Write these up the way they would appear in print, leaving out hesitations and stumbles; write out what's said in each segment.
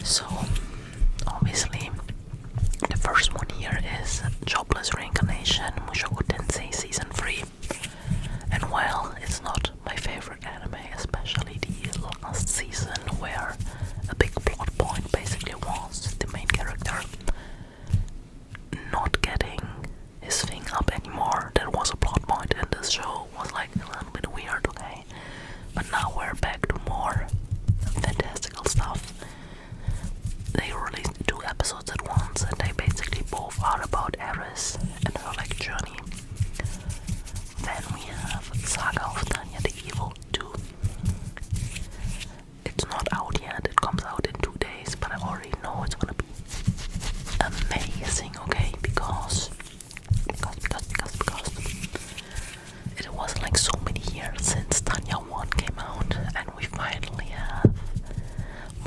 So, obviously, the first one here is Jobless Reincarnation Mushoku Tensei Season 3. And while it's not my favorite anime, especially the last season where a big plot point basically was the main character not getting his thing up anymore, that was a plot point in this show, was like a little bit weird, okay? But now we're back to more fantastical stuff. They released 2 episodes at once, and they basically both are about Eris and her like journey. Then we have Saga of Tanya the Evil 2. It's not out yet, it comes out in 2 days, but I already know it's gonna be amazing, okay? Because it was like so many years since Tanya 1 came out, and we finally have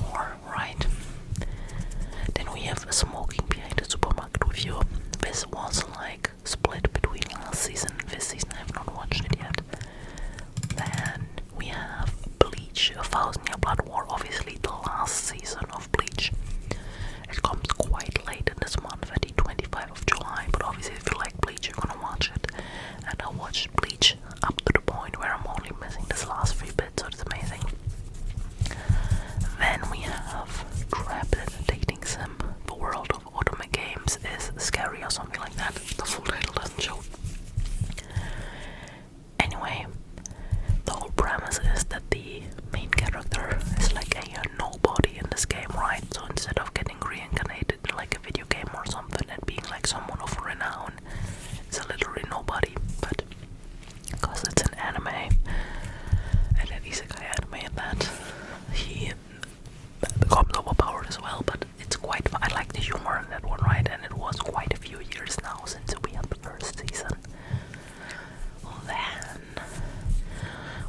more, right? Then we have Smoking Behind the Supermarket Review. This was like split between last season and this season. I have not watched it yet. Then we have Bleach, A Thousand Year Blood War, obviously the last season of Bleach. It comes quite late in this month, at the 25th of July, but obviously if you like Bleach, you're gonna watch it. And I watched Bleach up to the point where I'm only missing this last 3 bits, so it's amazing. Then we have Trapped Dating Sim. The World of Otome Games is Scary or something like that. The full title doesn't show. Anyway, the whole premise is that the main character is like a nobody in this game, right? So instead of getting reincarnated in like a video game or something and being like someone of renown, it's literally nobody. But because it's an anime, and an isekai anime, and that he becomes overpowered as well. But it's quite, I like the humor in that one, right? And it was quite a few years now since we had the first season. Then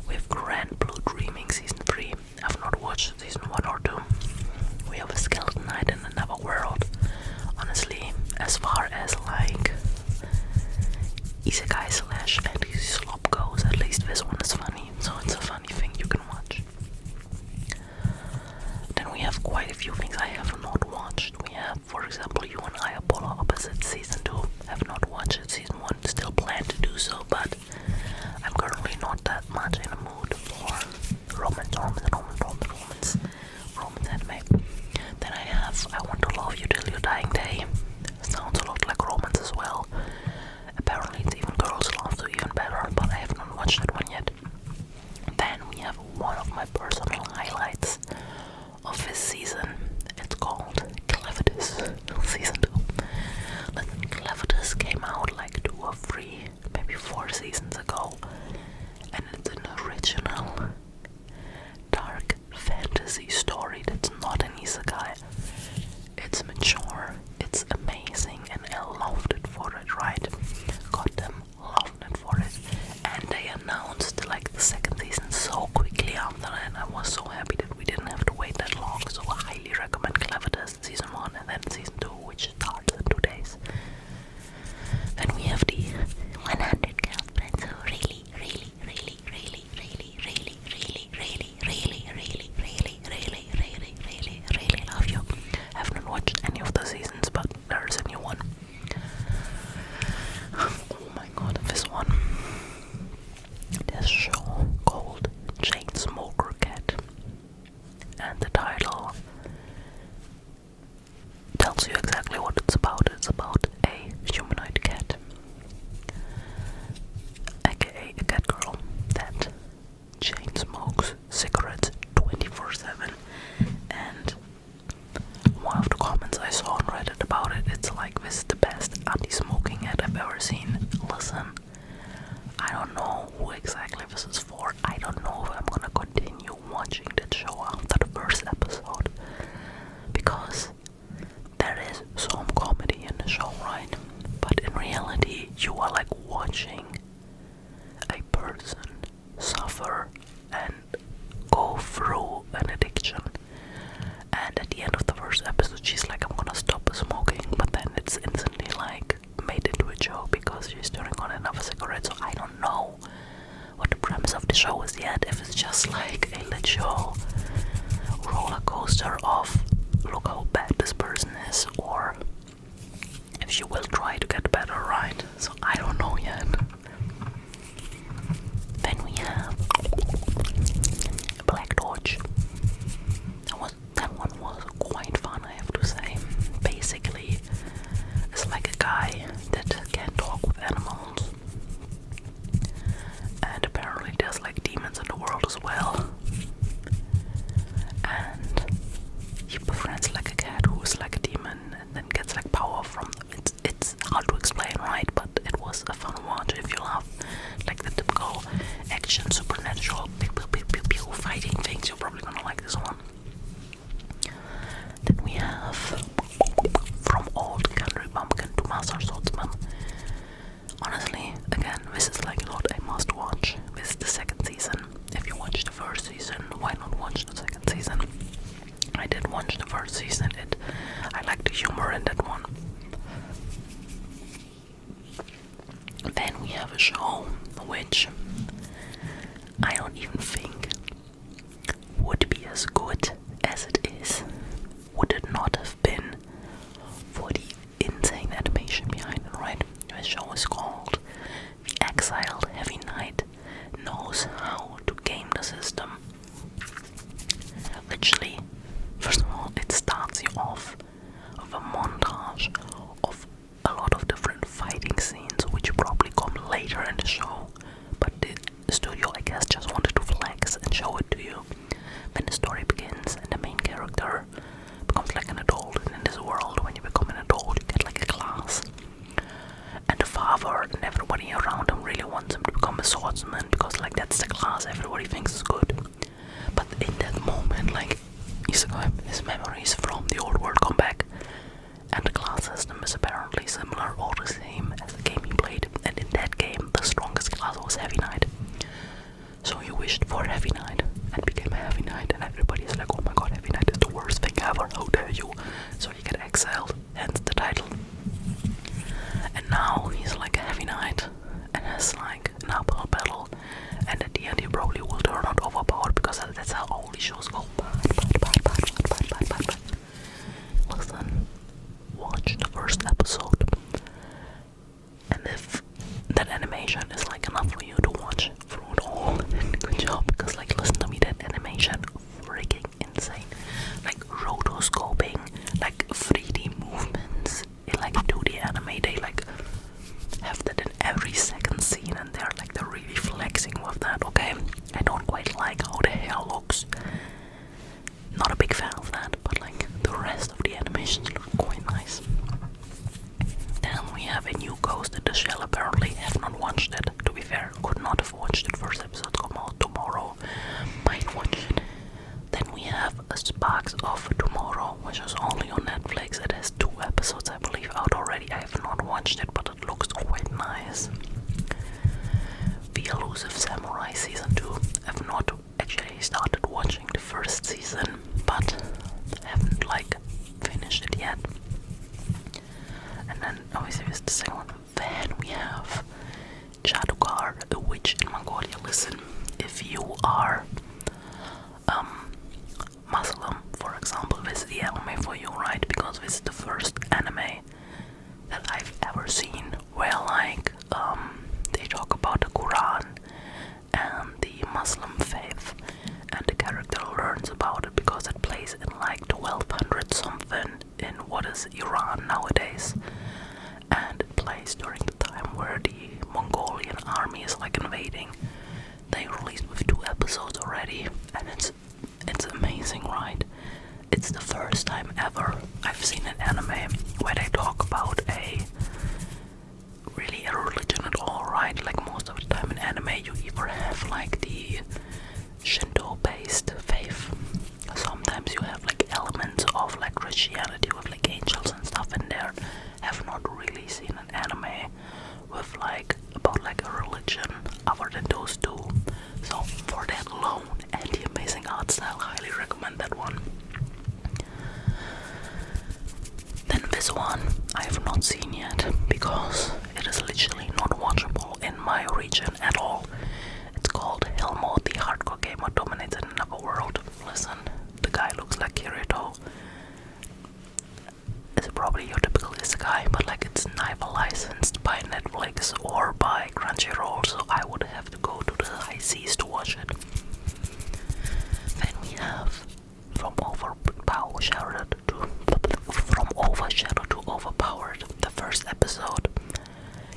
we have Grand Blue Dreaming Season 3. I've not watched Season 1 or 2. We have a Skeleton Knight in Another World. Honestly, as far as like isekai slash anti-slop goes, at least this one is funny, so it's a funny thing you can watch. Then we have quite a few things I have not watched. We have, for example, You and I are Polar Opposites Season 2. Have not watched it. Season 1 still plan to do so, but I'm currently not that much in the mood for romance anime. Then I have I Want to Love You Till Your Dying Day. Sounds a lot like romance as well. Apparently it's even girls love, so even better, but I have not watched that one yet. Then we have one of my personal highlights of this season. It's called Clevitus Season 2. Listen, Clevitus came out like 2 or 3, maybe 4 seasons ago, and it's an original dark fantasy story that's not an isekai. It's mature, it's amazing, and I loved it for it, right? Got them, loved it for it. And they announced like the 2nd season so quickly after that. I was so happy that we didn't have to wait that long, so I highly recommend Clevitus Season 1 and then Season 2, which starts in 2 days. Then we have the 100 girlfriends who really love you. I haven't watched any of the seasons, but there's a new one. Oh my god, this one. This show called Chainsmoker Cat. And the title tells you exactly what it's about. It's about a humanoid cat, aka a cat girl that chain smokes cigarettes 24/7. And one of the comments I saw on Reddit about it, it's like, this is the best anti-smoking ad I've ever seen. Listen, I don't know who exactly this is for. I don't know if I'm gonna continue watching that show after the first episode, because there is some comedy in the show, right? But in reality, you are like watching a person suffer and go through an addiction. And at the end of the first episode, she's like, I'm gonna stop smoking, but then it's instantly like made into a joke because she's turning on another cigarette. So I don't know what the premise of the show is yet, if it's just like a lit show fights like a cat who's like a demon and then gets like power from it's hard to explain, right? But it was a fun watch if you love like the typical action supernatural pew, pew, pew, pew, pew, fighting things. You're probably gonna like this one. Then we have From Old Country Bumpkin to Master Swordsman. Honestly, again, this is like not a must watch. This is the second season. If you watched the first season, why not watch the second season? I did watch the first season. I like the humor in that one. Then we have a show which I don't even think would be as good as it is would it not have been for the insane animation behind it, right? The show is called The Exiled Heavy Knight Knows How to Game the System. Literally, first of all, it starts you off with a montage of a lot of different fighting scenes, which probably come later in the show, but the studio, I guess, just wanted to flex and show it to you. When the story begins and the main character becomes like an adult, and in this world, when you become an adult, you get like a class. And the father and everybody around him really wants him to become a swordsman because like that's the class everybody thinks is good. But in that moment, like his memories from the old world come back, and the class system is apparently similar or the same as the game he played. And in that game, the strongest class was Heavy Knight. So he wished for Heavy Knight and became a Heavy Knight, and everybody is like, oh my god, Heavy Knight is the worst thing ever, how dare you. So he get exiled, hence the title. And now he's like a Heavy Knight and has like an uphill battle, and at the end he probably will turn out overpowered because that's how all these shows go. Bad. Listen, watch the first episode, and if that animation is like enough for you to watch through it all, then good job, because like listen to me, that animation freaking insane. Like rotoscoping, like 3D movements in like 2D anime, they like have that in every second scene, and they're really flexing with that, okay? I don't quite like how the hair looks. Not a big fan of that, but like the rest of the animations look quite nice. Then we have a new Ghost in the Shell. Apparently have not watched it. To be fair, could not have watched it. First episode come out tomorrow. Might watch it. Then we have a Sparks of Tomorrow, which is only on Netflix. It has 2 episodes, I believe, out already. I have not watched it, but it looks quite nice. The Elusive Samurai Season 2. I've not actually started watching the first season, but haven't like finished it yet. And then obviously this is the second one. Then we have Jadukar, a witch in Mongolia. Listen, if you are Muslim, for example, this is the anime for you, right? Because this is the first anime that I've ever seen where like they talk about the Quran and the Muslim faith, and the character learns about it because it plays in like 1200 something in what is Iran nowadays, and it plays during the time where the Mongolian army is like invading. They released with 2 episodes already, and it's amazing, right? It's the first time ever I've seen an anime where they talk about a religion at all, right? Like most of the time in anime you either have like the Shinto-based faith. Sometimes you have like elements of like Christianity with like angels and stuff in there. Have not really seen an anime with like about like a religion other than those 2. So for that alone and the amazing art style, highly recommend that one. Then this one I have not seen yet because it is literally not watchable in my region at all. It's called Helmo, the hardcore gamer dominates another world. Listen, the guy looks like Kirito. It's probably your typical isekai, but like it's neither licensed by Netflix or by Crunchyroll, so I would have to go to the high seas to watch it. Then we have From Overshadowed to Overpowered. The first episode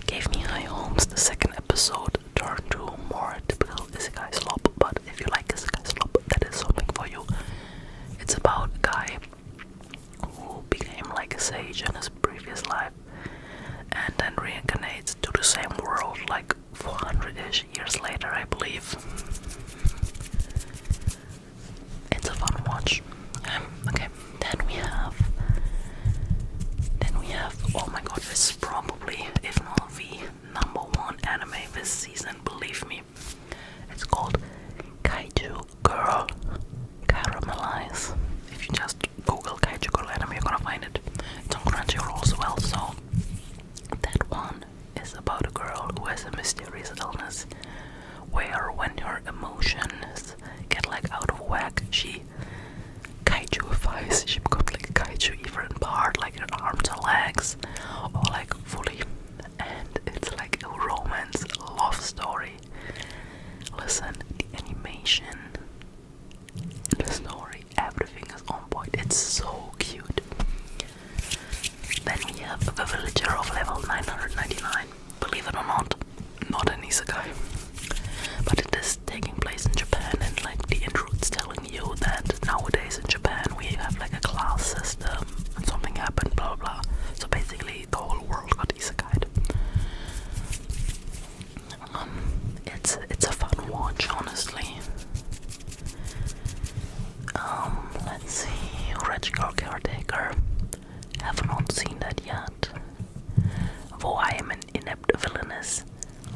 gave me high hopes. The second episode turned to more typical isekai slop, but if you like isekai slop, that is something for you. It's about a guy sage in his previous life and then reincarnates to the same world like 400-ish years later, I believe. It's a fun watch. Okay, then we have, oh my god, this is probably, if not the #1 anime this season, believe me. It's called Kaiju Girl Caramelize. If you just Google Kaiju Girl anime, you're gonna find it. It's on Crunchyroll as well, so that one is about a girl who has a mysterious illness where when her emotions get like out of whack, she kaijuifies. She becomes like a kaiju, either in part, like her arms and legs, or like fully. And it's like a romance love story. Listen, the animation, the story, everything is on point. It's so cute. Then we have the villager of level 999. Believe it or not an isekai. But it is taking place in Japan, and like the intro is telling you that nowadays in Japan we have like a class system and something happened, blah blah blah. So basically the whole world got isekai'd. It's a fun watch, honestly. Let's see, Rich Girl Caretaker. Have not seen that yet. Though I am an inept villainess,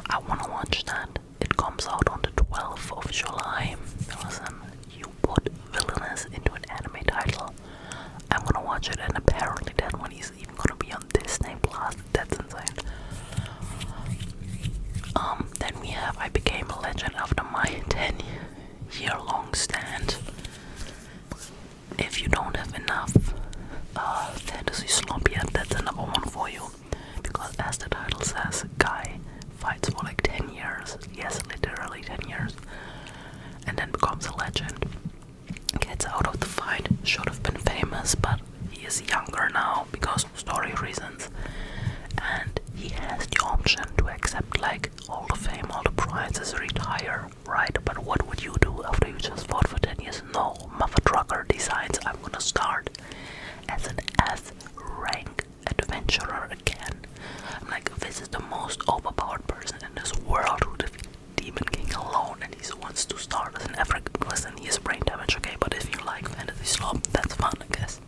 I wanna watch that. It comes out on the 12th of July. Listen, you put villainous into an anime title, I'm gonna watch it, and apparently that one is even gonna be on Disney Plus. That's insane. Then we have I Became a Legend after my 10-year-long stand. If you don't have enough fantasy slop yet, that's another one for you. Because as the title says, guy fights for like 10 years. Yes, literally 10 years. And then becomes a legend. Gets out of the fight. Should have been famous, but he is younger now because of story reasons. And he has the option to accept like all the fame, all the prizes, retire, right? But what would you do after you just fought for 10 years? No, mother trucker decides I'm gonna start as an S-rank adventurer again. I'm like, this is the most overpowered person in this world who defeated Demon King alone, and he wants to start as an African. Listen, he has brain damage, okay, but if you like fantasy slop, that's fun, I guess.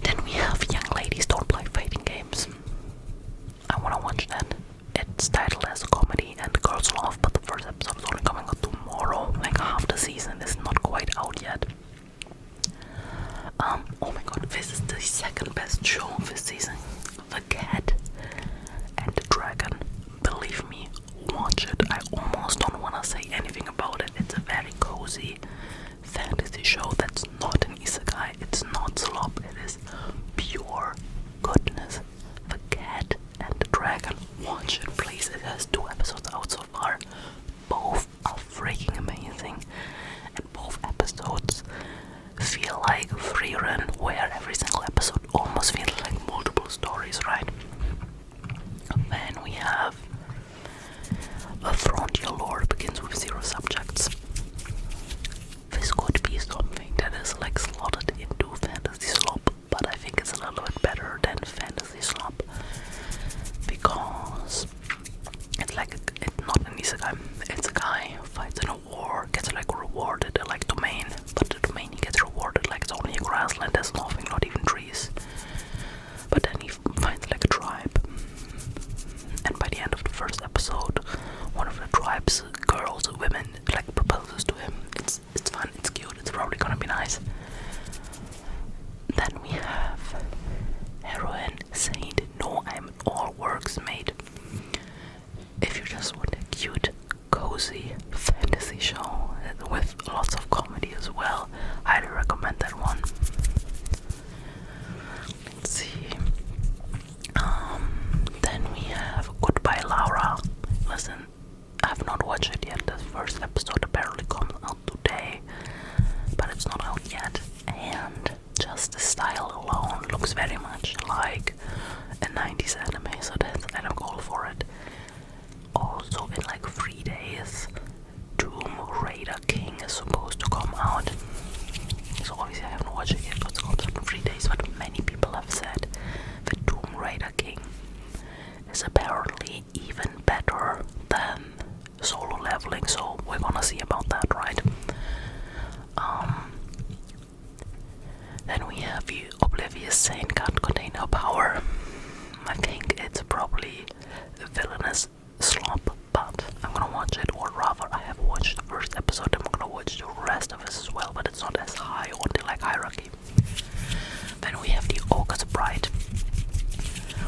Then we have Young Ladies Don't Play Fighting Games. I wanna watch that. It's titled as a comedy and girls love, but the first episode is only coming out tomorrow. Like half the season is not quite out yet. Oh my god, this is the second best show this season. The Cat and the Dragon. Believe me, watch it. I almost don't want to say anything about it. It's a very cozy fantasy show that's not an isekai. It's not slop. It is pure goodness. The Cat and the Dragon. Watch it, please. It has 2 episodes out so far. Both are freaking amazing. And both episodes feel like free run, where every single episode almost feels like multiple stories, right? Then we have A Frontier Lore begins with 0 subjects. This could be something that is like slotted into fantasy slop, but I think it's a little bit better than fantasy slop because it's like it's not an isekai. It's a guy who fights in a war, gets like rewarded like domain, but the domain he gets rewarded like it's only a grassland, there's nothing, not even trees. But then he finds like a tribe, and by the end of the first episode, one of the tribe's girls, women, like we have the Oblivious Saint can't contain her power. I think it's probably a villainous slump, but I'm gonna watch it, or rather I have watched the first episode, I'm gonna watch the rest of it as well, but it's not as high on the like hierarchy. Then we have the August Bride,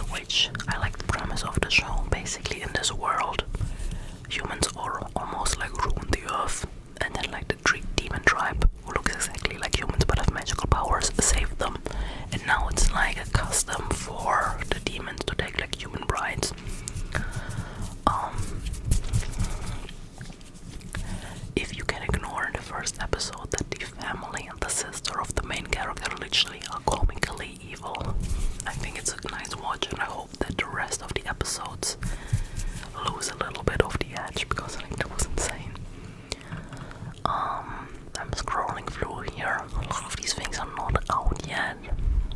which I like the premise of the show. Basically in this world, humans are almost like ruin the earth, and then like the demon tribe, who looks exactly like humans but have magical powers, save them. And now it's like a custom for the demons to take like human brides. If you can ignore in the first episode that the family and the sister of the main character literally are comically evil, I think it's a nice watch, and I hope that the rest of the episodes lose a little bit of the edge, because I think that was insane. I'm scrolling through here. A lot of these things are not out yet.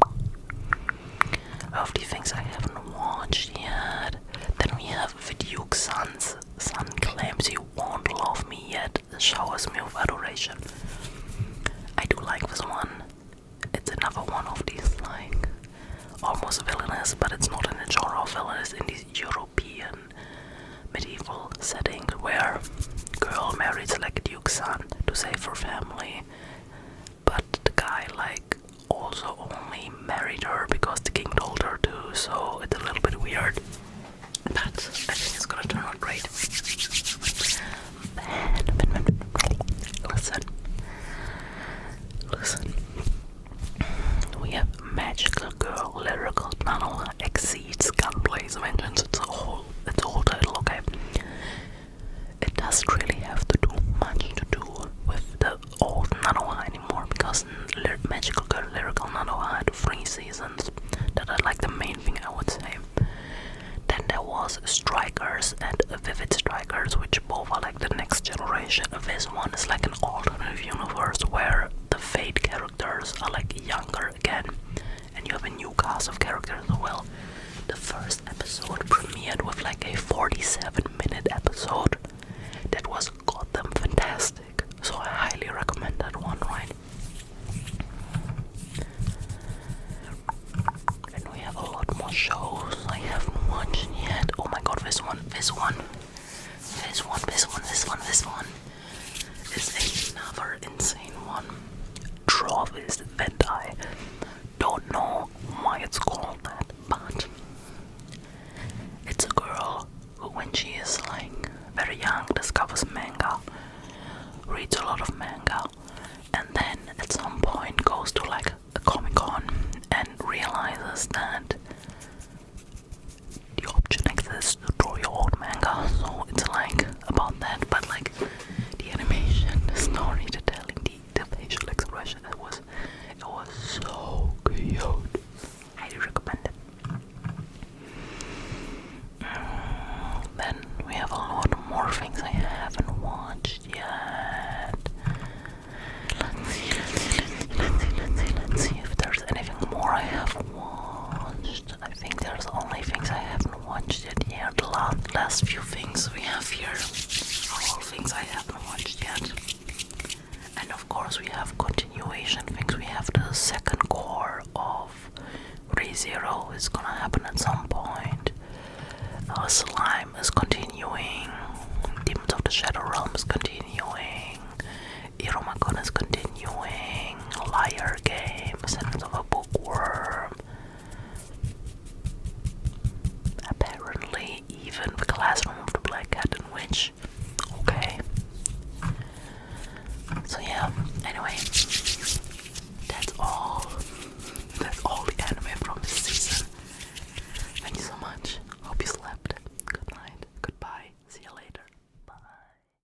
A lot of these things I haven't watched yet. Then we have the Duke's son claims he won't love me yet, showers me with adoration. I do like this one. It's another one of these like almost villainous, but it's not in the genre of villainous, in this European medieval setting where girl marries like a duke's son to save her family, but the guy like also only married her because the king told her to, so it's a little bit weird, but I think it's gonna turn out great. Listen, we have magical girl, lyrical nano exceeds gunplay's vengeance. It's a whole title, okay? It doesn't really have to do much to do with the old Nanoha anymore, because Magical Girl Lyrical Nanoha had 3 seasons. That are like the main thing, I would say. Then there was Strikers and Vivid Strikers, which both are like the next generation. This one is like an alternative universe where the Fate characters are like younger again, and you have a new cast of characters as well. The first episode premiered with like a 47-minute episode that was goddamn fantastic, so I highly recommend that one, right? And we have a lot more shows I haven't watched yet. Oh my god, this one is another insane one. Travis that I don't know why it's called that, but it's a girl who, when she is like very young, discovers manga, reads a lot of manga, and then at some point goes to like a Comic-Con and realizes that the option exists to draw your own manga. So it's like about that, but like the animation, the story, the telling, the facial expression, it was so cute. Highly recommend it. Then we have a lot more things I haven't watched yet. Let's see if there's anything more I have watched. I think there's only things I haven't watched yet here. The last few things we have here are all things I haven't watched yet. And of course we have continuation things. We have the second core of ReZero is gonna happen at some point. Slime is continuing. Demons of the Shadow Realm is continuing. Iromakon is continuing. Liar Game, Sentence of a Bookworm. Apparently even the Classroom of the Black Cat and Witch. Okay. So yeah, anyway.